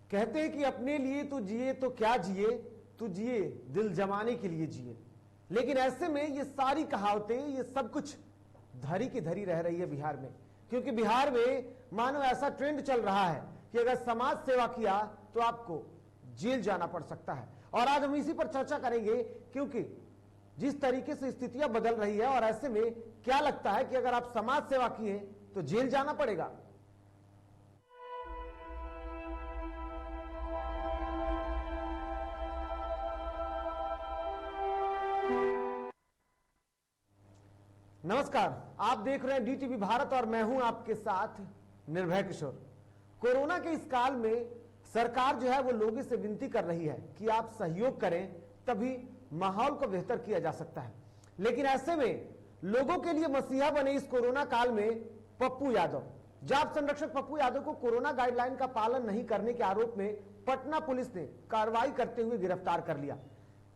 कहते हैं कि अपने लिए तो जिए तो क्या जिए, तो जिए दिल जमाने के लिए जिए। लेकिन ऐसे में ये सारी कहावतें, ये सब कुछ धरी की धरी रह रही है बिहार में, क्योंकि बिहार में मानो ऐसा ट्रेंड चल रहा है कि अगर समाज सेवा किया तो आपको जेल जाना पड़ सकता है। और आज हम इसी पर चर्चा करेंगे, क्योंकि जिस तरीके से स्थितियां बदल रही है और ऐसे में क्या लगता है कि अगर आप समाज सेवा किए तो जेल जाना पड़ेगा। नमस्कार, आप देख रहे हैं DTV भारत और मैं हूं आपके साथ निर्भय किशोर। कोरोना के इस काल में सरकार जो है वो लोगों से विनती कर रही है कि आप सहयोग करें, तभी माहौल को बेहतर किया जा सकता है। लेकिन ऐसे में लोगों के लिए मसीहा बने इस कोरोना काल में पप्पू यादव, जाप संरक्षक पप्पू यादव को कोरोना गाइडलाइन का पालन नहीं करने के आरोप में पटना पुलिस ने कार्रवाई करते हुए गिरफ्तार कर लिया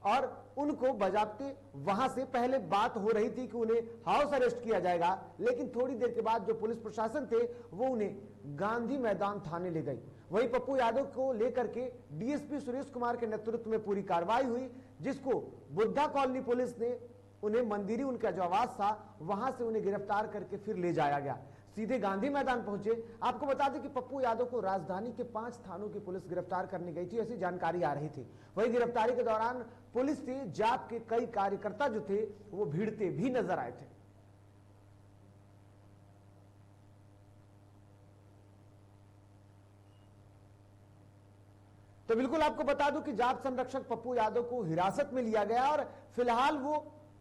और उनको बजाते वहां से पहले बात हो रही थी कि उन्हें हाउस अरेस्ट किया जाएगा, लेकिन थोड़ी देर के बाद जो पुलिस प्रशासन थे वो उन्हें गांधी मैदान थाने ले गई। वहीं पप्पू यादव को लेकर के डीएसपी सुरेश कुमार के नेतृत्व में पूरी कार्रवाई हुई, जिसको बुद्धा कॉलोनी पुलिस ने उन्हें मंदिरी, उनका जो आवास था वहां से उन्हें गिरफ्तार करके फिर ले जाया गया, सीधे गांधी मैदान पहुंचे। आपको बता दें कि पप्पू यादव को राजधानी के 5 थानों की पुलिस गिरफ्तार करने गई थी, ऐसी जानकारी आ रही थी। वहीं गिरफ्तारी के दौरान पुलिस से जाप के कई कार्यकर्ता जो थे वो भीड़ते भी नजर आए थे। तो बिल्कुल आपको बता दूं कि जाप संरक्षक पप्पू यादव को हिरासत में लिया गया और फिलहाल वो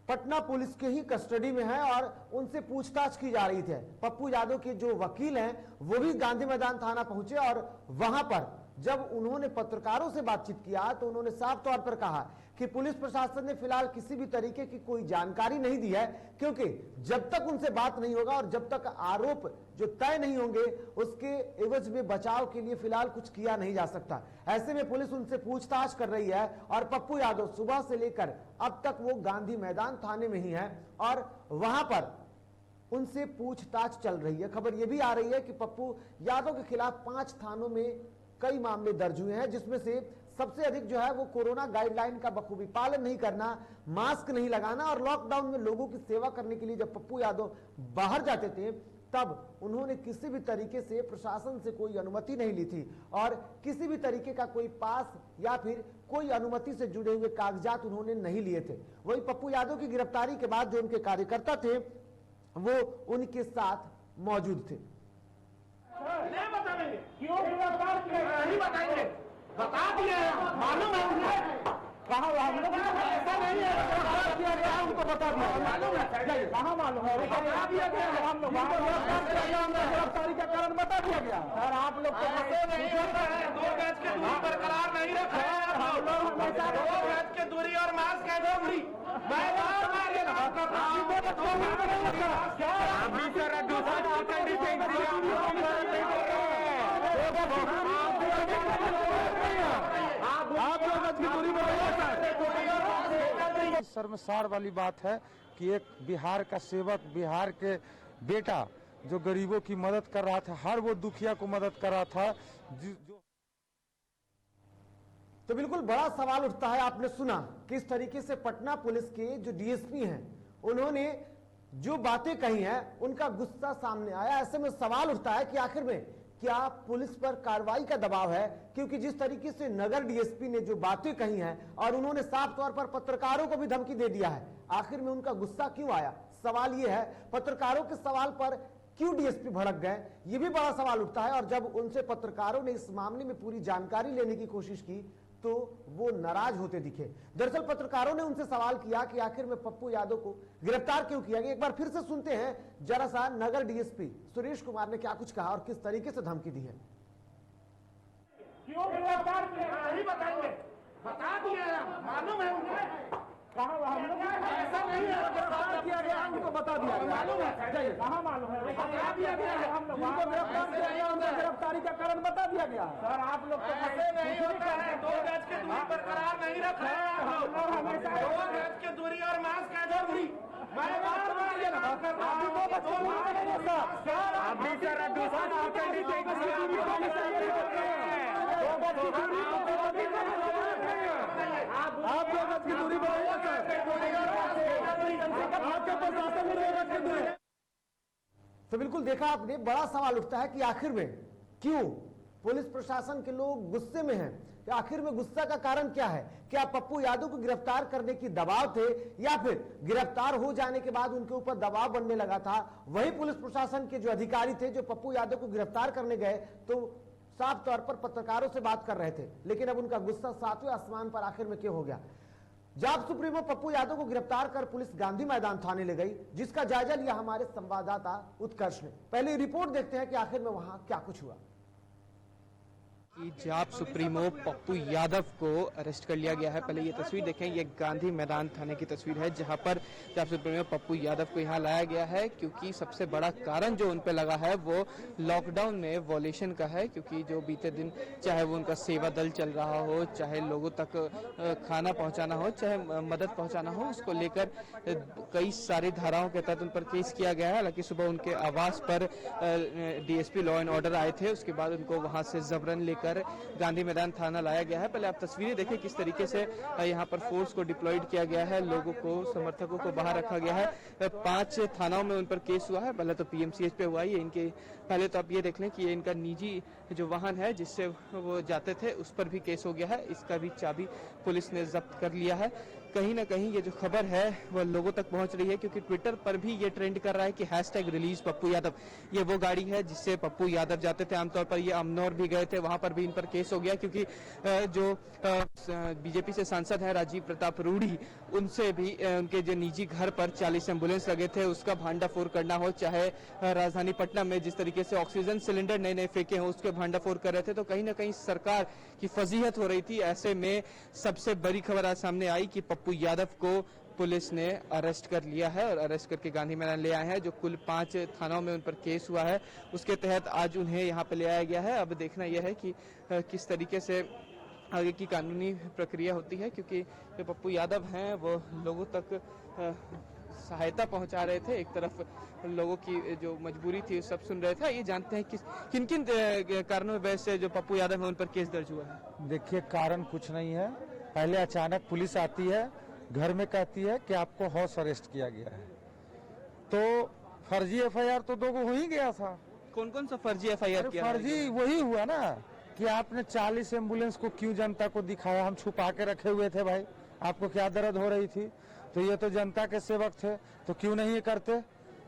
पटना पुलिस के ही कस्टडी में है और उनसे पूछताछ की जा रही थी। पप्पू यादव के जो वकील हैं वो भी गांधी मैदान थाना पहुंचे और वहां पर जब उन्होंने पत्रकारों से बातचीत किया तो उन्होंने साफ तौर पर कहा कि पुलिस प्रशासन ने फिलहाल किसी भी तरीके की कोई जानकारी नहीं दी है, क्योंकि जब तक उनसे बात नहीं होगा और जब तक आरोप जो तय नहीं होंगे उसके एवज में बचाव के लिए फिलहाल कुछ किया नहीं जा सकता। ऐसे में पुलिस उनसे पूछताछ कर रही है और पप्पू यादव सुबह से लेकर अब तक वो गांधी मैदान थाने में ही है और वहां पर उनसे पूछताछ चल रही है। खबर यह भी आ रही है कि पप्पू यादव के खिलाफ 5 थानों में कई मामले दर्ज हुए हैं, जिसमें से सबसे अधिक जो है वो कोरोना गाइडलाइन का बखूबी पालन नहीं करना, मास्क नहीं लगाना और लॉकडाउन में लोगों की सेवा करने के लिए जब पप्पू यादव बाहर जाते थे तब उन्होंने किसी भी तरीके से प्रशासन से कोई अनुमति नहीं ली थी और किसी भी तरीके का कोई पास या फिर कोई अनुमति से जुड़े हुए कागजात उन्होंने नहीं लिए थे। वही पप्पू यादव की गिरफ्तारी के बाद जो उनके कार्यकर्ता थे वो उनके साथ मौजूद थे। नहीं बताएंगे, क्यों गिरफ्तार किए? नहीं बताएंगे, बता दिए, मालूम है उन्हें। कहाँ हम लोग ऐसा नहीं है, गिरफ्तार किया गया हमको बता दिया, मालूम है, कहाँ मालूम है, बता दिया गया हम लोग गिरफ्तार किया गया, हमें गिरफ्तारी का कारण बता दिया गया। सर आप लोग ऐसे नहीं होता है, 2 गज की दूरी बरकरार नहीं रखा है, हम लोग हमेशा 2 गज की दूरी और मास्क है दूरी। मैं शर्मसार वाली बात है कि एक बिहार का सेवक, बिहार के बेटा जो गरीबों की मदद कर रहा था, हर वो दुखिया को मदद कर रहा था जो। तो बिल्कुल बड़ा सवाल उठता है। आपने सुना किस तरीके से पटना पुलिस के जो डीएसपी हैं उन्होंने जो बातें कही हैं, उनका गुस्सा सामने आया। ऐसे में सवाल उठता है कि आखिर में क्या पुलिस पर कार्रवाई का दबाव है, क्योंकि जिस तरीके से नगर डीएसपी ने जो बातें कही हैं और उन्होंने साफ तौर पर पत्रकारों को भी धमकी दे दिया है, आखिर में उनका गुस्सा क्यों आया? सवाल यह है, पत्रकारों के सवाल पर क्यों डीएसपी भड़क गए, ये भी बड़ा सवाल उठता है। और जब उनसे पत्रकारों ने इस मामले में पूरी जानकारी लेने की कोशिश की तो वो नाराज होते दिखे। दरअसल पत्रकारों ने उनसे सवाल किया कि आखिर में पप्पू यादव को गिरफ्तार क्यों किया गया। एक बार फिर से सुनते हैं जरा सा नगर डीएसपी सुरेश कुमार ने क्या कुछ कहा और किस तरीके से धमकी दी है। क्यों गिरफ्तार किए? नहीं बताएंगे, बता दिए, मालूम है उन्हें। कहाँ हम लोग ऐसा नहीं है, गिरफ्तार किया गया हमको बता दिया, मालूम है, कहाँ मालूम है, बता दिया गया हम लोग गिरफ्तार किया गया, हमें गिरफ्तारी का कारण बता दिया गया। सर आप लोग तो ऐसे नहीं होता है, 2 गज की दूरी बरकरार नहीं रखा है, हम लोग हमेशा 2 गज की दूरी और मास्क है जरूरी। मैं बार बार ये बात कर रहा हूँ, 2 गज की दूरी बरकरार आप भी सर दूसरा आप 2 गज की दूरी बनाइए सर, आपके प्रशासन में 2 गज की दूरी। तो बिल्कुल देखा आपने, बड़ा सवाल उठता है कि आखिर में क्यों पुलिस प्रशासन के लोग गुस्से में हैं, कि आखिर में गुस्सा का कारण क्या है? क्या पप्पू यादव को गिरफ्तार करने की दबाव थे, या फिर गिरफ्तार हो जाने के बाद उनके ऊपर दबाव बनने लगा था? वही पुलिस प्रशासन के जो अधिकारी थे जो पप्पू यादव को गिरफ्तार करने गए तो साफ तौर पर पत्रकारों से बात कर रहे थे, लेकिन अब उनका गुस्सा 7वें आसमान पर आखिर में क्यों हो गया? जाप सुप्रीमो पप्पू यादव को गिरफ्तार कर पुलिस गांधी मैदान थाने ले गई, जिसका जायजा लिया हमारे संवाददाता उत्कर्ष ने। पहले रिपोर्ट देखते हैं कि आखिर में वहां क्या कुछ हुआ। जाप सुप्रीमो पप्पू यादव को अरेस्ट कर लिया गया है। पहले ये तस्वीर देखें, ये गांधी मैदान थाने की तस्वीर है जहां पर जाप सुप्रीमो पप्पू यादव को यहां लाया गया है, क्योंकि सबसे बड़ा कारण जो उन पे लगा है वो लॉकडाउन में वॉलेशन का है। क्योंकि जो बीते दिन चाहे वो उनका सेवा दल चल रहा हो, चाहे लोगों तक खाना पहुंचाना हो, चाहे मदद पहुंचाना हो, उसको लेकर कई सारी धाराओं के तहत उन पर केस किया गया है। हालांकि सुबह उनके आवास पर डीएसपी लॉ एंड ऑर्डर आए थे, उसके बाद उनको वहां से जबरन लेकर गांधी मैदान थाना लाया गया है। पहले आप तस्वीरें देखें किस तरीके से यहां पर फोर्स को डिप्लॉयड किया गया है, लोगों को, समर्थकों को बाहर रखा गया है। 5 थानाओं में उन पर केस हुआ है। पहले तो पीएमसीएच पे हुआ है। इनके पहले तो आप ये देख लें कि ये इनका निजी जो वाहन है जिससे वो जाते थे उस पर भी केस हो गया है। इसका भी चाबी पुलिस ने जब्त कर लिया है। कहीं ना कहीं ये जो खबर है वह लोगों तक पहुंच रही है, क्योंकि ट्विटर पर भी ये ट्रेंड कर रहा है कि हैशटैग रिलीज पप्पू यादव। ये वो गाड़ी है जिससे पप्पू यादव जाते थे। आमतौर पर ये अमनौर भी गए थे, वहां पर भी इन पर केस हो गया, क्योंकि जो बीजेपी से सांसद है राजीव प्रताप रूढ़ी, उनसे भी उनके जो निजी घर पर 40 एम्बुलेंस लगे थे उसका भांडाफोड़ करना हो, चाहे राजधानी पटना में जिस तरीके से ऑक्सीजन सिलेंडर नए नए फेंके हो उसके भांडाफोड़ कर रहे थे, तो कहीं ना कहीं सरकार की फजीहत हो रही थी। ऐसे में सबसे बड़ी खबर आज सामने आई कि पप्पू यादव को पुलिस ने अरेस्ट कर लिया है और अरेस्ट करके गांधी मैदान ले आए हैं। जो कुल 5 थानों में उन पर केस हुआ है उसके तहत आज उन्हें यहाँ पे ले आया गया है। अब देखना यह है कि किस तरीके से आगे की कानूनी प्रक्रिया होती है, क्योंकि जो पप्पू यादव हैं वो लोगों तक सहायता पहुंचा रहे थे। एक तरफ लोगों की जो मजबूरी थी सब सुन रहे थे। ये जानते हैं किन किन कारणों की वजह से जो पप्पू यादव है उन पर केस दर्ज हुआ है। देखिए, कारण कुछ नहीं है। पहले अचानक पुलिस आती है, घर में कहती है कि आपको हाउस अरेस्ट किया गया है, तो फर्जी एफआईआर तो 2 हो ही गया था। कौन कौन सा फर्जी एफआईआर किया? फर्जी वही हुआ ना कि आपने 40 एम्बुलेंस को क्यों जनता को दिखाया? हम छुपा के रखे हुए थे भाई, आपको क्या दर्द हो रही थी? तो ये तो जनता के सेवक थे, तो क्यों नहीं ये करते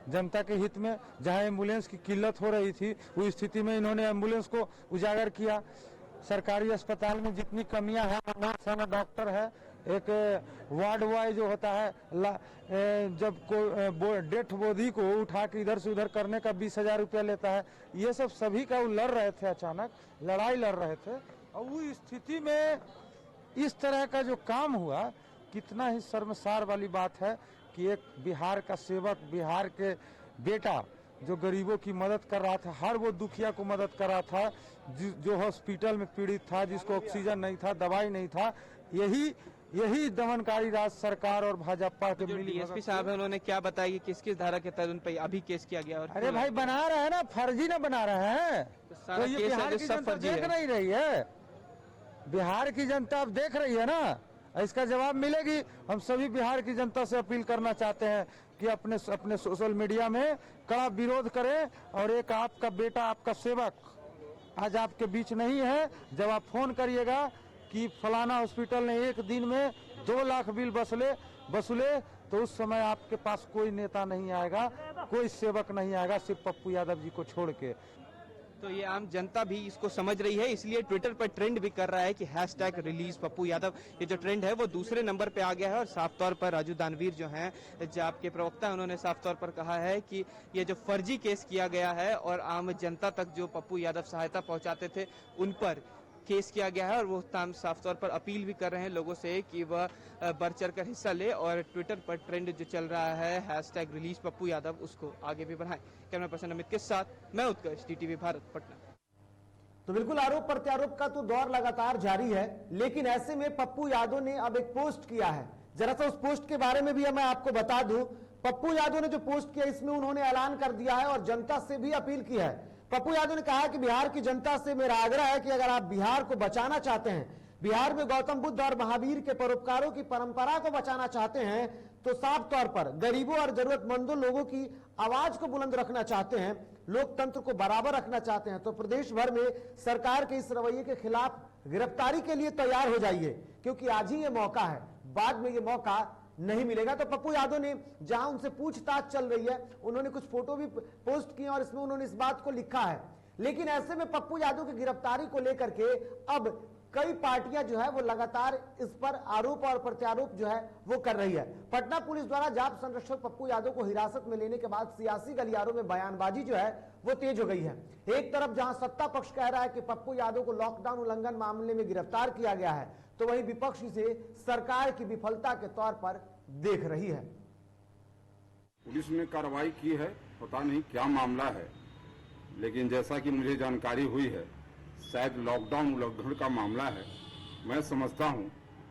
जनता के हित में? जहां एम्बुलेंस की किल्लत हो रही थी उस स्थिति में इन्होंने एम्बुलेंस को उजागर किया। सरकारी अस्पताल में जितनी कमियां हैं, नर्स है, डॉक्टर है, एक वार्ड बॉय जो होता है जब को डेथ बॉडी को उठा के इधर से उधर करने का 20,000 रुपया लेता है। ये सब सभी का वो लड़ रहे थे, अचानक लड़ाई लड़ रहे थे, और वो स्थिति में इस तरह का जो काम हुआ, कितना ही शर्मसार वाली बात है कि एक बिहार का सेवक, बिहार के बेटा जो गरीबों की मदद कर रहा था, हर वो दुखिया को मदद कर रहा था, जो हॉस्पिटल में पीड़ित था, जिसको ऑक्सीजन नहीं था, दवाई नहीं था, यही दमनकारी राज सरकार और भाजपा के मिली। डीएसपी साहब है, उन्होंने क्या बताया कि किस किस धारा के तहत उन पर अभी केस किया गया? और अरे भाई, बना रहे हैं ना, फर्जी ना बना रहे हैं, तो ये बिहार की जनता देख नहीं रही है। बिहार की जनता अब देख रही है ना, इसका जवाब मिलेगी। हम सभी बिहार की जनता से अपील करना चाहते हैं कि अपने सोशल मीडिया में कड़ा विरोध करें, और एक आपका बेटा, आपका सेवक आज आपके बीच नहीं है। जब आप फोन करिएगा कि फलाना हॉस्पिटल ने एक दिन में 2 लाख बिल वसूले, तो उस समय आपके पास कोई नेता नहीं आएगा, कोई सेवक नहीं आएगा, सिर्फ पप्पू यादव जी को छोड़ के। तो ये आम जनता भी इसको समझ रही है, इसलिए ट्विटर पर ट्रेंड भी कर रहा है कि हैशटैग रिलीज पप्पू यादव। ये जो ट्रेंड है वो दूसरे नंबर पे आ गया है, और साफ तौर पर राजू दानवीर जो हैं, जाप के प्रवक्ता, उन्होंने साफ तौर पर कहा है कि ये जो फर्जी केस किया गया है और आम जनता तक जो पप्पू यादव सहायता पहुंचाते थे उन पर केस किया गया है। और वो तमाम साफ तौर पर अपील भी कर रहे हैं लोगों से कि वह बढ़ चढ़ कर हिस्सा ले, और ट्विटर पर ट्रेंड जो चल रहा है हैशटैग रिलीज पप्पू यादव, उसको आगे भी बढ़ाएं। कैमरा पर्सन अमित के साथ मैं उत्कर्ष, टीटीवी भारत, पटना। तो बिल्कुल आरोप प्रत्यारोप का तो दौर लगातार जारी है, लेकिन ऐसे में पप्पू यादव ने अब एक पोस्ट किया है। जरा सा उस पोस्ट के बारे में भी मैं आपको बता दूं। पप्पू यादव ने जो पोस्ट किया, इसमें उन्होंने ऐलान कर दिया है और जनता से भी अपील की है पप्पू यादव ने कहा कि बिहार की जनता से मेरा आग्रह है कि अगर आप बिहार को बचाना चाहते हैं, बिहार में गौतम बुद्ध और महावीर के परोपकारों की परंपरा को बचाना चाहते हैं, तो साफ तौर पर गरीबों और जरूरतमंदों लोगों की आवाज को बुलंद रखना चाहते हैं, लोकतंत्र को बराबर रखना चाहते हैं, तो प्रदेश भर में सरकार के इस रवैये के खिलाफ गिरफ्तारी के लिए तैयार हो जाइए, क्योंकि आज ही ये मौका है, बाद में ये मौका नहीं मिलेगा। तो पप्पू यादव ने जहां उनसे पूछताछ चल रही है, उन्होंने कुछ फोटो भी पोस्ट किए और इसमें उन्होंने इस बात को लिखा है। लेकिन ऐसे में पप्पू यादव की गिरफ्तारी को लेकर के अब कई पार्टियां जो है वो लगातार इस पर आरोप और प्रत्यारोप जो है वो कर रही है। पटना पुलिस द्वारा जाप संरक्षक पप्पू यादव को हिरासत में लेने के बाद सियासी गलियारों में बयानबाजी जो है वो तेज हो गई है। एक तरफ जहां सत्ता पक्ष कह रहा है कि पप्पू यादव को लॉकडाउन उल्लंघन मामले में गिरफ्तार किया गया है, तो वहीं विपक्ष इसे सरकार की विफलता के तौर पर देख रही है। पुलिस ने कार्रवाई की है, पता नहीं क्या मामला है, लेकिन जैसा कि मुझे जानकारी हुई है शायद लॉकडाउन उल्लंघन का मामला है। मैं समझता हूं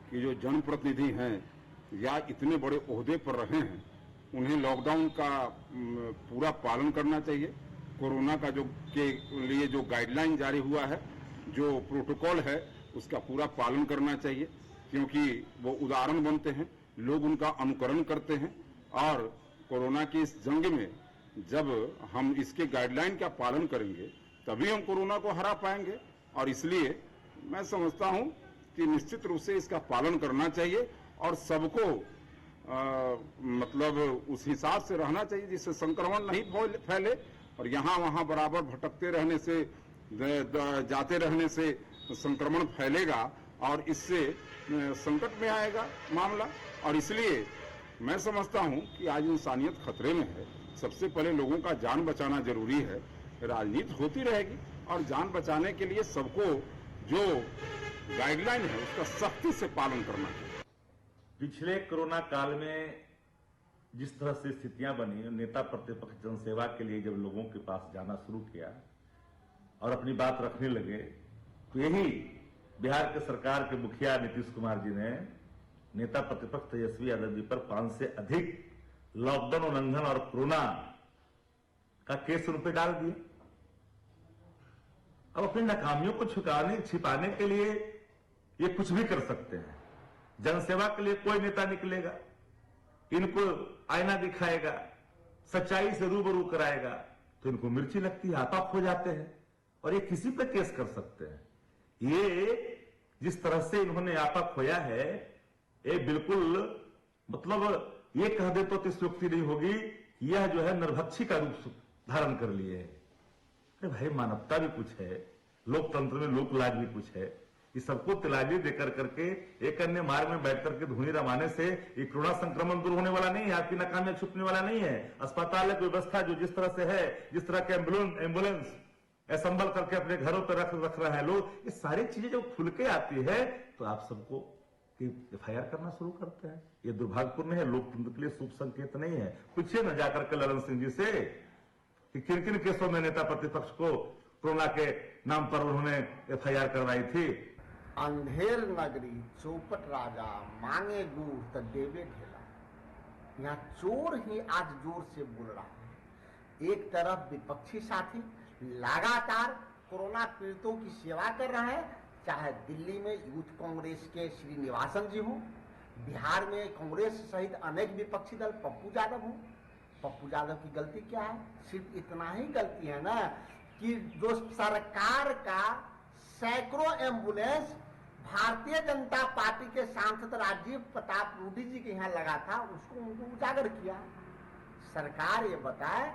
कि जो जनप्रतिनिधि हैं या इतने बड़े ओहदे पर रहे हैं, उन्हें लॉकडाउन का पूरा पालन करना चाहिए। कोरोना का जो के लिए जो गाइडलाइन जारी हुआ है, जो प्रोटोकॉल है, उसका पूरा पालन करना चाहिए, क्योंकि वो उदाहरण बनते हैं, लोग उनका अनुकरण करते हैं। और कोरोना की इस जंग में जब हम इसके गाइडलाइन का पालन करेंगे तभी हम कोरोना को हरा पाएंगे। और इसलिए मैं समझता हूं कि निश्चित रूप से इसका पालन करना चाहिए और सबको मतलब उस हिसाब से रहना चाहिए जिससे संक्रमण नहीं फैले। और यहाँ वहाँ बराबर भटकते रहने से, जाते रहने से संक्रमण फैलेगा और इससे संकट में आएगा मामला। और इसलिए मैं समझता हूं कि आज इंसानियत खतरे में है। सबसे पहले लोगों का जान बचाना जरूरी है। राजनीति होती रहेगी और जान बचाने के लिए सबको जो गाइडलाइन है उसका सख्ती से पालन करना चाहिए। पिछले कोरोना काल में जिस तरह से स्थितियां बनी, नेता प्रतिपक्ष जनसेवा के लिए जब लोगों के पास जाना शुरू किया और अपनी बात रखने लगे, तो यही बिहार के सरकार के मुखिया नीतीश कुमार जी ने नेता प्रतिपक्ष तेजस्वी यादव जी पर 5 से अधिक लॉकडाउन उल्लंघन और कोरोना का केस उन पर डाल दिए। अब अपनी नाकामियों को छिपाने के लिए ये कुछ भी कर सकते हैं। जनसेवा के लिए कोई नेता निकलेगा, इनको आईना दिखाएगा, सच्चाई से रूबरू कराएगा, तो इनको मिर्ची लगती है, आपा खो जाते हैं और ये किसी पे केस कर सकते हैं। ये जिस तरह से इन्होंने आपा खोया है, ये बिल्कुल मतलब ये कह दे तो अतिशयोक्ति नहीं होगी, यह जो है नरभक्षी का रूप धारण कर लिए है। अरे भाई, मानवता भी कुछ है, लोकतंत्र में लोक लाज भी कुछ है। इस सबको तिलाजी देकर करके एक अन्य मार्ग में बैठ करके धुनी रमाने से ये कोरोना संक्रमण दूर होने वाला नहीं है, आपकी नाकामियां छुपने वाला नहीं है। अस्पताल की व्यवस्था जो जिस तरह से है, जिस तरह के एम्बुलेंस असंबल करके अपने घरों पर रख रहे हैं लोग, ये सारी चीजें जब खुल के आती है तो आप सबको FIR करना शुरू करते हैं। ये दुर्भाग्यपूर्ण है, लोकतंत्र के लिए शुभ संकेत नहीं है। पूछिए न जाकर के ललन सिंह जी से कि किन किन केसों में नेता प्रतिपक्ष को कोरोना के नाम पर उन्होंने FIR करवाई थी। अंधेर नगरी चौपट राजा मांगे गुड़ तो देवे ढेला। यहाँ चोर ही आज जोर से बोल रहा है। एक तरफ विपक्षी साथी लगातार कोरोना पीड़ितों की सेवा कर रहा है, चाहे दिल्ली में यूथ कांग्रेस के श्रीनिवासन जी हो, बिहार में कांग्रेस सहित अनेक विपक्षी दल पप्पू यादव हो। पप्पू यादव की गलती क्या है? सिर्फ इतना ही गलती है ना कि जो सरकार का सैकड़ों एम्बुलेंस भारतीय जनता पार्टी के सांसद राजीव प्रताप रूडी जी के यहाँ लगा था, उसको उनको उजागर किया। सरकार ये बताए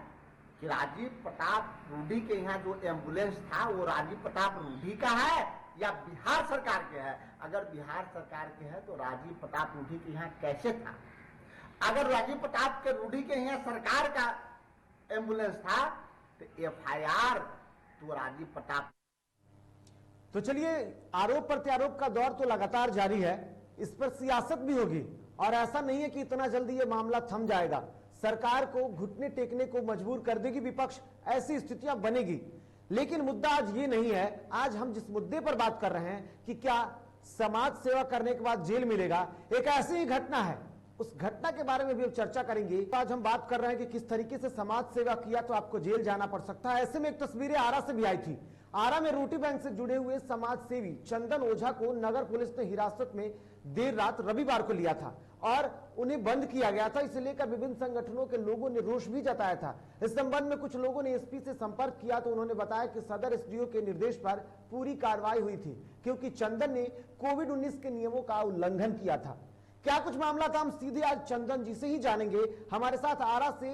कि राजीव प्रताप रूडी के यहाँ जो एम्बुलेंस था वो राजीव प्रताप रूडी का है या बिहार सरकार के है। अगर बिहार सरकार के है तो राजीव प्रताप रूडी के यहाँ कैसे था? अगर राजीव प्रताप के रूडी के यहाँ सरकार का एम्बुलेंस था तो FIR तो राजीव प्रताप। तो चलिए, आरोप प्रत्यारोप का दौर तो लगातार जारी है, इस पर सियासत भी होगी और ऐसा नहीं है कि इतना जल्दी ये मामला थम जाएगा। सरकार को घुटने टेकने को मजबूर कर देगी विपक्ष, ऐसी स्थितियां बनेगी। लेकिन मुद्दा आज ये नहीं है। आज हम जिस मुद्दे पर बात कर रहे हैं कि क्या समाज सेवा करने के बाद जेल मिलेगा, एक ऐसी ही घटना है उस घटना के बारे में भी अब चर्चा करेंगे। आज हम बात कर रहे हैं कि किस तरीके से समाज सेवा किया तो आपको जेल जाना पड़ सकता है। ऐसे में एक तस्वीरें आरा से भी आई थी। आरा में रोटी बैंक से जुड़े हुए समाज सेवी चंदन ओझा को नगर पुलिस ने हिरासत में देर रात रविवार को लिया था और उन्हें बंद किया गया था। इसे लेकर विभिन्न संगठनों के लोगों ने रोष भी जताया था। इस संबंध में कुछ लोगों ने एसपी से संपर्क किया तो उन्होंने बताया कि सदर एसडीओ के निर्देश पर पूरी कार्रवाई हुई थी क्योंकि चंदन ने कोविड-19 के नियमों का उल्लंघन किया था। क्या कुछ मामला था, हम सीधे आज चंदन जी से ही जानेंगे। हमारे साथ आरा से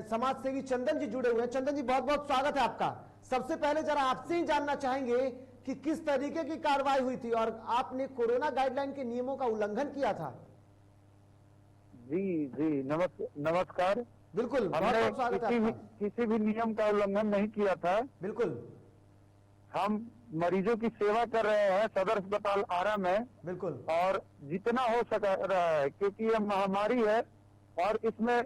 समाज सेवी चंदन जी जुड़े हुए हैं। चंदन जी, बहुत बहुत स्वागत है आपका। सबसे पहले जरा आपसे ही जानना चाहेंगे कि किस तरीके की कार्रवाई हुई थी और आपने कोरोना गाइडलाइन के नियमों का उल्लंघन किया था। जी नमस्कार। बिल्कुल, बहुत बहुत स्वागत है आपका। किसी भी नियम का उल्लंघन नहीं किया था। बिल्कुल, हम मरीजों की सेवा कर रहे हैं सदर अस्पताल आरा में। बिल्कुल, और जितना हो सका रहा है क्योंकि ये महामारी है और इसमें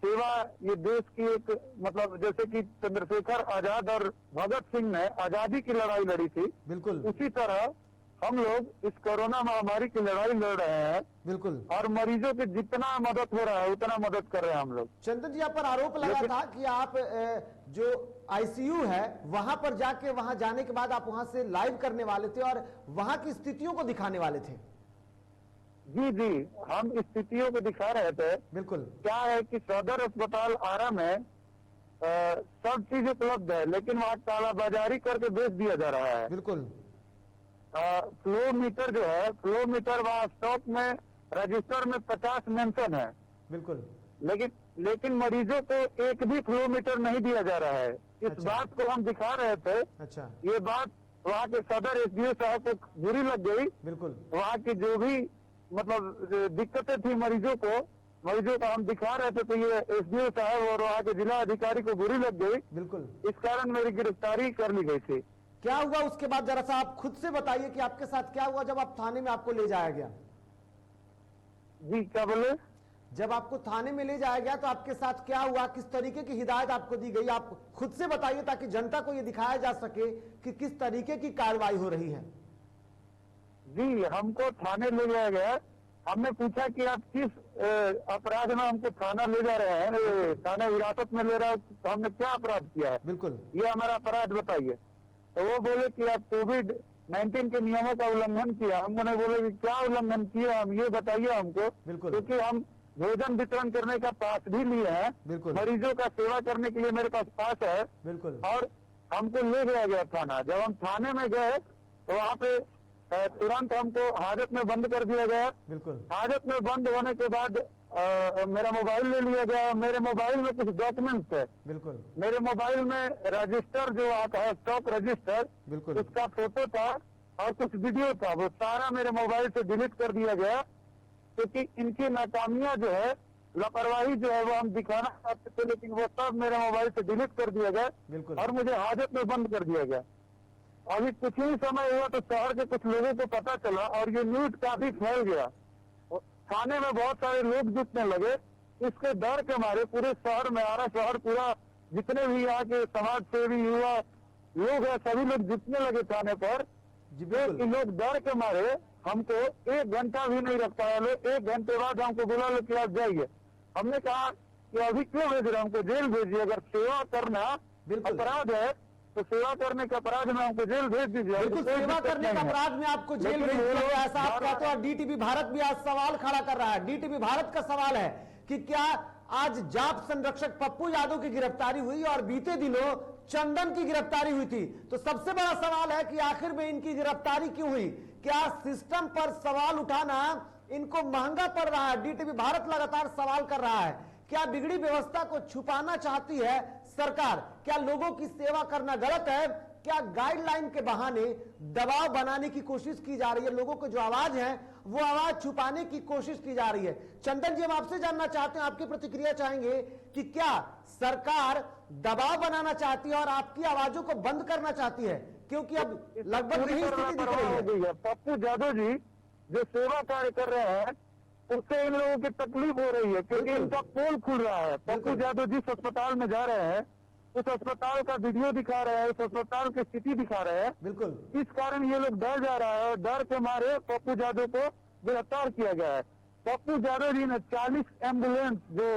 सेवा ये देश की एक मतलब जैसे कि चंद्रशेखर आजाद और भगत सिंह ने आजादी की लड़ाई लड़ी थी, बिल्कुल, उसी तरह हम लोग इस कोरोना महामारी की लड़ाई लड़ रहे हैं। बिल्कुल। और मरीजों की जितना मदद हो रहा है उतना मदद कर रहे हैं हम लोग। चंदन जी, आप पर आरोप लगा था कि आप जो आईसीयू है वहां पर जाके वहां जाने के बाद आप वहां से लाइव करने वाले थे और वहां की स्थितियों को दिखाने वाले थे। जी, हम स्थितियों को दिखा रहे थे। बिल्कुल। क्या है कि सदर अस्पताल आरा में सब चीज उपलब्ध है लेकिन वहाँ कालाबाजारी करके बेच दिया जा रहा है। बिल्कुल। फ्लो मीटर जो है, फ्लो मीटर वहाँ स्टॉक में रजिस्टर में 50 मेंशन है। बिल्कुल। लेकिन मरीजों को एक भी फ्लो मीटर नहीं दिया जा रहा है। इस अच्छा। बात को हम दिखा रहे थे। अच्छा। ये बात वहाँ के सदर एसडीओ साहब को बुरी लग गई। बिल्कुल। वहाँ की जो भी मतलब दिक्कतें थी मरीजों को हम दिखा रहे थे तो ये एसडीओ साहब और वहाँ के जिला अधिकारी को बुरी लग गई। बिल्कुल। इस कारण मेरी गिरफ्तारी कर ली गई थी। क्या हुआ उसके बाद, जरा सा आप खुद से बताइए कि आपके साथ क्या हुआ जब आप थाने में आपको ले जाया गया। जी, क्या बोले? जब आपको थाने में ले जाया गया तो आपके साथ क्या हुआ, किस तरीके की हिदायत आपको दी गई, आप खुद से बताइए ताकि जनता को ये दिखाया जा सके कि किस तरीके की कार्रवाई हो रही है। जी, हमको थाने ले जाया गया। हमने पूछा कि आप किस अपराध में हमको थाना ले जा रहे हैं, थाना हिरासत में ले रहे हो, तो हमने क्या अपराध किया है, बिल्कुल, ये हमारा अपराध बताइए। तो वो बोले कि आप कोविड-19 के नियमों का उल्लंघन किया। हम उन्हें बोले कि क्या उल्लंघन किया, हम ये बताइए हमको। बिल्कुल। क्योंकि हम भोजन वितरण करने का पास भी लिए हैं। बिल्कुल। मरीजों का सेवा करने के लिए मेरे पास पास है। बिल्कुल। और हमको ले गया गया थाना। जब हम थाने में गए तो वहाँ पे तुरंत हमको हाजत में बंद कर दिया गया। बिल्कुल। हाजत में बंद होने के बाद मेरा मोबाइल ले लिया गया। मेरे मोबाइल में कुछ डॉक्यूमेंट्स है। बिल्कुल। मेरे मोबाइल में रजिस्टर जो आता है, स्टॉक रजिस्टर, बिल्कुल, उसका फोटो था और कुछ वीडियो था, वो सारा मेरे मोबाइल से डिलीट कर दिया गया। क्योंकि इनकी नाकामियां जो है, लापरवाही जो है वो हम दिखाना चाहते थे, लेकिन वो सब मेरे मोबाइल से डिलीट कर दिया गया। बिल्कुल। और मुझे हाजत में बंद कर दिया गया। अभी कुछ ही समय हुआ तो शहर के कुछ लोगों को पता चला और ये न्यूज काफी फैल गया। थाने में बहुत सारे लोग जुटने लगे। इसके डर के मारे पूरे शहर में, आरा शहर पूरा, जितने भी यहाँ के समाज सेवी युवा लोग हैं, सभी लोग जुटने लगे थाने पर। लोग डर के मारे हमको 1 घंटा भी नहीं रख पाया। लोग 1 घंटे बाद हमको बुला लो कि आप जाइए। हमने कहा कि अभी क्यों भेज रहे, हमको जेल भेजिए। अगर सेवा करना अपराध है तो सेवा करने के अपराध में हमको जेल भेज दीजिए। बिल्कुल, सेवा करने के अपराध में आपको जेल भेज दिया गया, ऐसा आप कहते हो। डीटीवी भारत भी आज सवाल खड़ा कर रहा है। डीटीवी भारत का सवाल है कि क्या आज जाप संरक्षक पप्पू यादव की गिरफ्तारी हुई और बीते दिनों चंदन की गिरफ्तारी हुई थी, तो सबसे बड़ा सवाल है कि आखिर में इनकी गिरफ्तारी क्यों हुई। क्या सिस्टम पर सवाल उठाना इनको महंगा पड़ रहा है। डीटीवी भारत लगातार सवाल कर रहा है, क्या बिगड़ी व्यवस्था को छुपाना चाहती है सरकार। क्या लोगों की सेवा करना गलत है। क्या गाइडलाइन के बहाने दबाव बनाने की कोशिश की जा रही है। लोगों को जो आवाज है वो आवाज छुपाने की कोशिश की जा रही है। चंदन जी, हम आपसे जानना चाहते हैं, आपकी प्रतिक्रिया चाहेंगे कि क्या सरकार दबाव बनाना चाहती है और आपकी आवाजों को बंद करना चाहती है, क्योंकि अब लगभग यही स्थिति दिख रही है। पप्पू यादव जी जो सेवा कार्य कर रहे हैं उससे इन लोगों की तकलीफ हो रही है, क्योंकि इनका पोल खुल रहा है। पप्पू यादव जिस अस्पताल में जा रहे हैं उस अस्पताल का वीडियो दिखा रहे हैं, उस अस्पताल की स्थिति दिखा रहे हैं। बिल्कुल। इस कारण ये लोग डर जा रहा है और डर के मारे पप्पू यादव को गिरफ्तार किया गया है। पप्पू यादव जी ने 40 एम्बुलेंस जो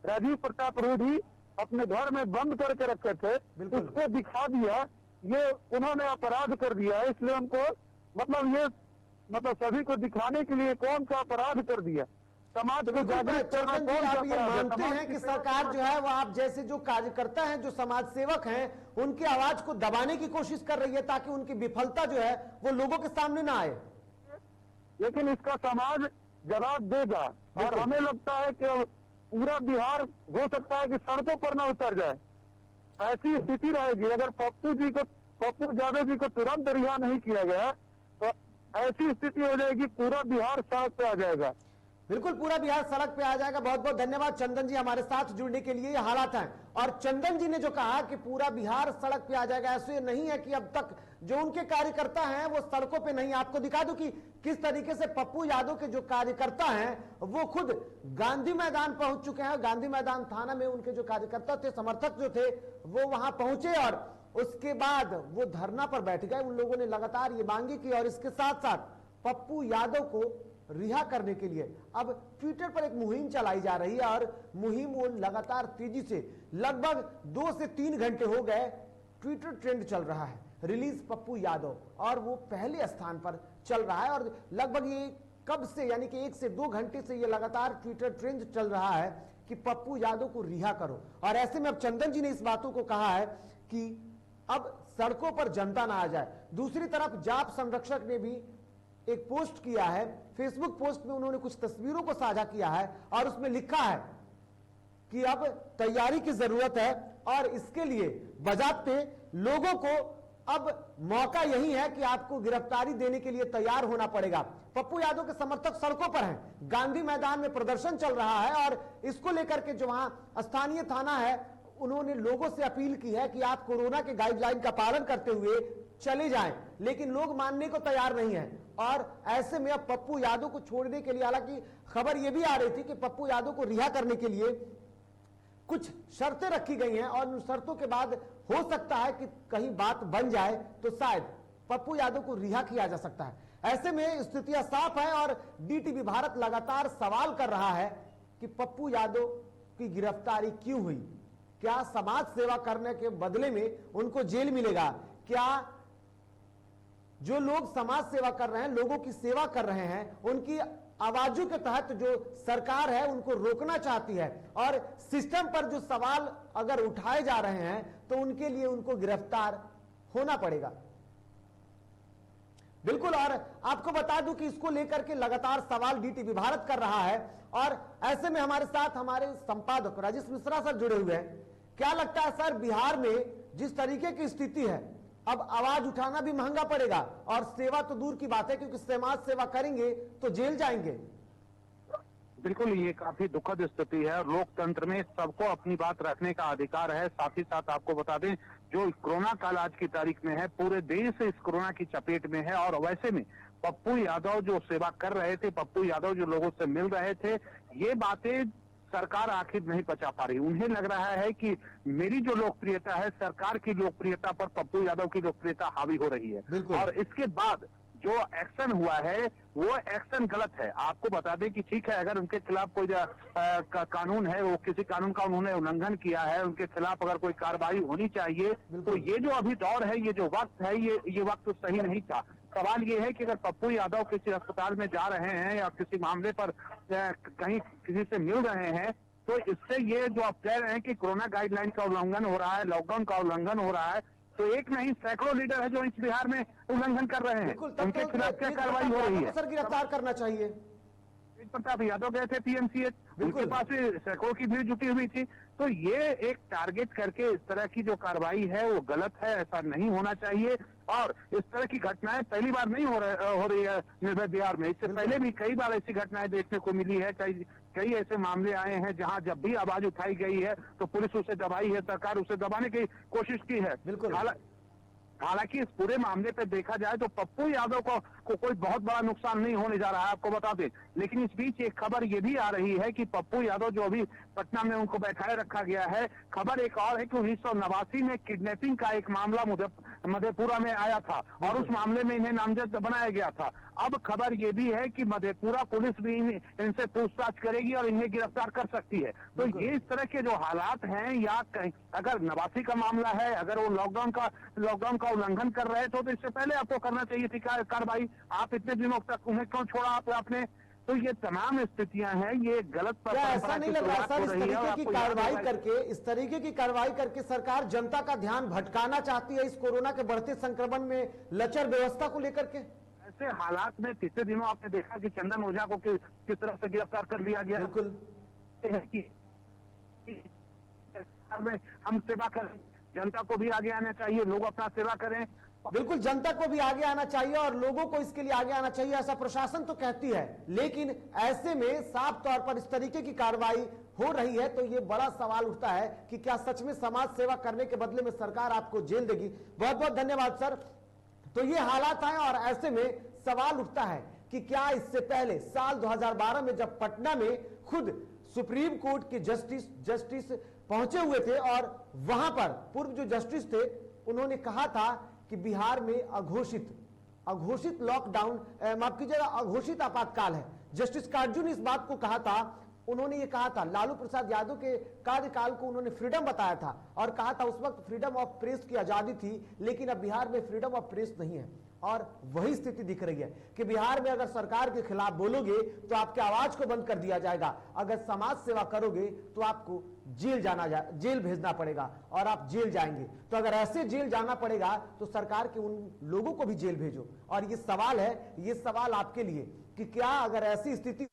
राजीव प्रताप रूढ़ी अपने घर में बंद करके रखे थे उसको दिखा दिया, ये उन्होंने अपराध कर दिया। इसलिए उनको मतलब सभी को दिखाने के लिए कौन सा अपराध कर दिया, समाज को जागरूक करना चंदन जी, कौन सा आप ये अपराध है? मानते हैं कि सरकार जो है वो आप जैसे जो कार्यकर्ता हैं, जो समाज सेवक हैं, उनकी आवाज को दबाने की कोशिश कर रही है ताकि उनकी विफलता जो है वो लोगों के सामने ना आए? लेकिन इसका समाज जवाब देगा और हमें लगता है कि पूरा बिहार हो सकता है कि सड़कों पर न उतर जाए। ऐसी स्थिति रहेगी अगर पप्पू यादव जी को तुरंत रिहा नहीं किया गया तो ऐसी स्थिति हो जाएगी, पूरा बिहार सड़क पे आ जाएगा। बिल्कुल, पूरा बिहार सड़क पे आ जाएगा। बहुत बहुत धन्यवाद चंदन जी हमारे साथ जुड़ने के लिए। ये हालात हैं और चंदन जी ने जो कहा कि पूरा बिहार सड़क पे आ जाएगा, ऐसे नहीं है कि अब तक जो उनके कार्यकर्ता हैं वो सड़कों पे नहीं। आपको दिखा दूं कि किस तरीके से पप्पू यादव के जो कार्यकर्ता हैं वो खुद गांधी मैदान पहुंच चुके हैं। गांधी मैदान थाना में उनके जो कार्यकर्ता थे, समर्थक जो थे, वो वहां पहुंचे और उसके बाद वो धरना पर बैठ गए। उन लोगों ने लगातार ये मांगी की और इसके साथ साथ पप्पू यादव को रिहा करने के लिए अब ट्विटर पर एक मुहिम चलाई जा रही है और मुहिम वो लगातार तेजी से लगभग 2 से 3 घंटे हो गए ट्विटर ट्रेंड चल रहा है, रिलीज पप्पू यादव, और वो पहले स्थान पर चल रहा है। और लगभग ये कब से, यानी कि 1 से 2 घंटे से ये लगातार ट्विटर ट्रेंड चल रहा है कि पप्पू यादव को रिहा करो। और ऐसे में अब चंदन जी ने इस बातों को कहा है कि अब सड़कों पर जनता ना आ जाए। दूसरी तरफ जाप संरक्षक ने भी एक पोस्ट किया है, फेसबुक पोस्ट में उन्होंने कुछ तस्वीरों को साझा किया है और उसमें लिखा है कि अब तैयारी की जरूरत है और इसके लिए बजाते लोगों को अब मौका यही है कि आपको गिरफ्तारी देने के लिए तैयार होना पड़ेगा। पप्पू यादव के समर्थक सड़कों पर हैं, गांधी मैदान में प्रदर्शन चल रहा है और इसको लेकर के जो वहां स्थानीय थाना है उन्होंने लोगों से अपील की है कि आप कोरोना के गाइडलाइन का पालन करते हुए चले जाएं, लेकिन लोग मानने को तैयार नहीं है। और ऐसे में अब पप्पू यादव को छोड़ने के लिए, हालांकि खबर यह भी आ रही थी कि पप्पू यादव को रिहा करने के लिए कुछ शर्तें रखी गई हैं और उन शर्तों के बाद हो सकता है कि कहीं बात बन जाए तो शायद पप्पू यादव को रिहा किया जा सकता है। ऐसे में स्थितियां साफ है और डीटीवी भारत लगातार सवाल कर रहा है कि पप्पू यादव की गिरफ्तारी क्यों हुई? क्या समाज सेवा करने के बदले में उनको जेल मिलेगा? क्या जो लोग समाज सेवा कर रहे हैं, लोगों की सेवा कर रहे हैं, उनकी आवाजों के तहत जो सरकार है उनको रोकना चाहती है और सिस्टम पर जो सवाल अगर उठाए जा रहे हैं तो उनके लिए उनको गिरफ्तार होना पड़ेगा? बिल्कुल, और आपको बता दूं कि इसको लेकर के लगातार सवाल डीटीवी भारत कर रहा है और ऐसे में हमारे साथ हमारे संपादक राजेश मिश्रा सर जुड़े हुए हैं। क्या लगता है सर, बिहार में जिस तरीके की स्थिति है अब आवाज उठाना भी महंगा पड़ेगा और सेवा तो दूर की बात है क्योंकि समाज सेवा करेंगे तो जेल जाएंगे। बिल्कुल, ये काफी दुखद स्थिति है। लोकतंत्र में सबको अपनी बात रखने का अधिकार है। साथ ही साथ आपको बता दें, जो कोरोना काल आज की तारीख में है, पूरे देश इस कोरोना की चपेट में है और वैसे में पप्पू यादव जो सेवा कर रहे थे, पप्पू यादव जो लोगों से मिल रहे थे, ये बातें सरकार आखिर नहीं पचा पा रही। उन्हें लग रहा है कि मेरी जो लोकप्रियता है, सरकार की लोकप्रियता पर पप्पू यादव की लोकप्रियता हावी हो रही है और इसके बाद जो एक्शन हुआ है वो एक्शन गलत है। आपको बता दें कि ठीक है, अगर उनके खिलाफ कोई कानून है, वो किसी कानून का उन्होंने उल्लंघन किया है, उनके खिलाफ अगर कोई कार्रवाई होनी चाहिए, तो ये जो अभी दौर है, ये जो वक्त है, ये वक्त सही नहीं था। सवाल ये है कि अगर पप्पू यादव किसी अस्पताल में जा रहे हैं या किसी मामले पर कहीं किसी से मिल रहे हैं, तो इससे ये जो आप कह रहे हैं कि कोरोना गाइडलाइन का उल्लंघन हो रहा है, लॉकडाउन का उल्लंघन हो रहा है, तो एक नहीं सैकड़ों लीडर है जो इस बिहार में उल्लंघन कर रहे हैं। उनके खिलाफ क्या कार्रवाई हो रही है? सर, गिरफ्तार करना चाहिए। प्रताप यादव गए थे पीएमसीएच, उनके पास भी सैकड़ों की भीड़ जुटी हुई थी। तो ये एक टारगेट करके इस तरह की जो कार्रवाई है वो गलत है, ऐसा नहीं होना चाहिए। और इस तरह की घटनाएं पहली बार नहीं हो रही है निर्भय बिहार में। इससे पहले भी कई बार ऐसी घटनाएं देखने को मिली है। कई ऐसे मामले आए हैं जहां जब भी आवाज उठाई गई है तो पुलिस उसे दबाई है, सरकार उसे दबाने की कोशिश की है। बिल्कुल, हालांकि इस पूरे मामले पे देखा जाए तो पप्पू यादव को कोई बहुत बड़ा नुकसान नहीं होने जा रहा है, आपको बता दें। लेकिन इस बीच एक खबर ये भी आ रही है कि पप्पू यादव जो अभी पटना में उनको बैठाए रखा गया है, खबर एक और है कि 1989 में किडनैपिंग का एक मामला मधेपुरा में आया था और उस मामले में इन्हें नामजद बनाया गया था। अब खबर ये भी है कि मधेपुरा पुलिस भी इनसे पूछताछ करेगी और इन्हें गिरफ्तार कर सकती है। तो ये इस तरह के जो हालात हैं, या अगर नवासी का मामला है, अगर वो लॉकडाउन का उल्लंघन कर रहे थे तो इससे पहले आपको करना चाहिए थी कार्रवाई। आप इतने दिनों तक उन्हें क्यों छोड़ा आपने? तो ये तमाम स्थितियां हैं, ये गलत क्या ऐसा नहीं लग रहा सर, इस तरीके की कार्रवाई करके सरकार जनता का ध्यान भटकाना चाहती है इस कोरोना के बढ़ते संक्रमण में लचर व्यवस्था को लेकर के? ऐसे हालात में पिछले दिनों आपने देखा कि चंदन ओझा को किस तरह से गिरफ्तार कर लिया गया। बिल्कुल हम सेवा करें, जनता को भी आगे आना चाहिए, लोग अपना सेवा करें। बिल्कुल, जनता को भी आगे आना चाहिए और लोगों को इसके लिए आगे आना चाहिए, ऐसा प्रशासन तो कहती है। लेकिन ऐसे में साफ तौर पर इस तरीके की कार्रवाई हो रही है तो ये बड़ा सवाल उठता है कि क्या सच में समाज सेवा करने के बदले में सरकार आपको जेल देगी। बहुत बहुत धन्यवाद सर। तो ये हालात हैं और ऐसे में सवाल उठता है कि क्या इससे पहले साल 2012 में जब पटना में खुद सुप्रीम कोर्ट के जस्टिस पहुंचे हुए थे और वहां पर पूर्व जो जस्टिस थे उन्होंने कहा था कि बिहार में अघोषित लॉकडाउन, माफ कीजिएगा, अघोषित आपातकाल है। जस्टिस कार्जू ने इस बात को कहा था। उन्होंने ये कहा था, लालू प्रसाद यादव के कार्यकाल को उन्होंने फ्रीडम बताया था और कहा था उस वक्त फ्रीडम ऑफ प्रेस की आजादी थी, लेकिन अब बिहार में फ्रीडम ऑफ प्रेस नहीं है। और वही स्थिति दिख रही है कि बिहार में अगर सरकार के खिलाफ बोलोगे तो आपके आवाज को बंद कर दिया जाएगा, अगर समाज सेवा करोगे तो आपको जेल भेजना पड़ेगा और आप जेल जाएंगे। तो अगर ऐसे जेल जाना पड़ेगा तो सरकार के उन लोगों को भी जेल भेजो। और ये सवाल है, ये सवाल आपके लिए कि क्या अगर ऐसी स्थिति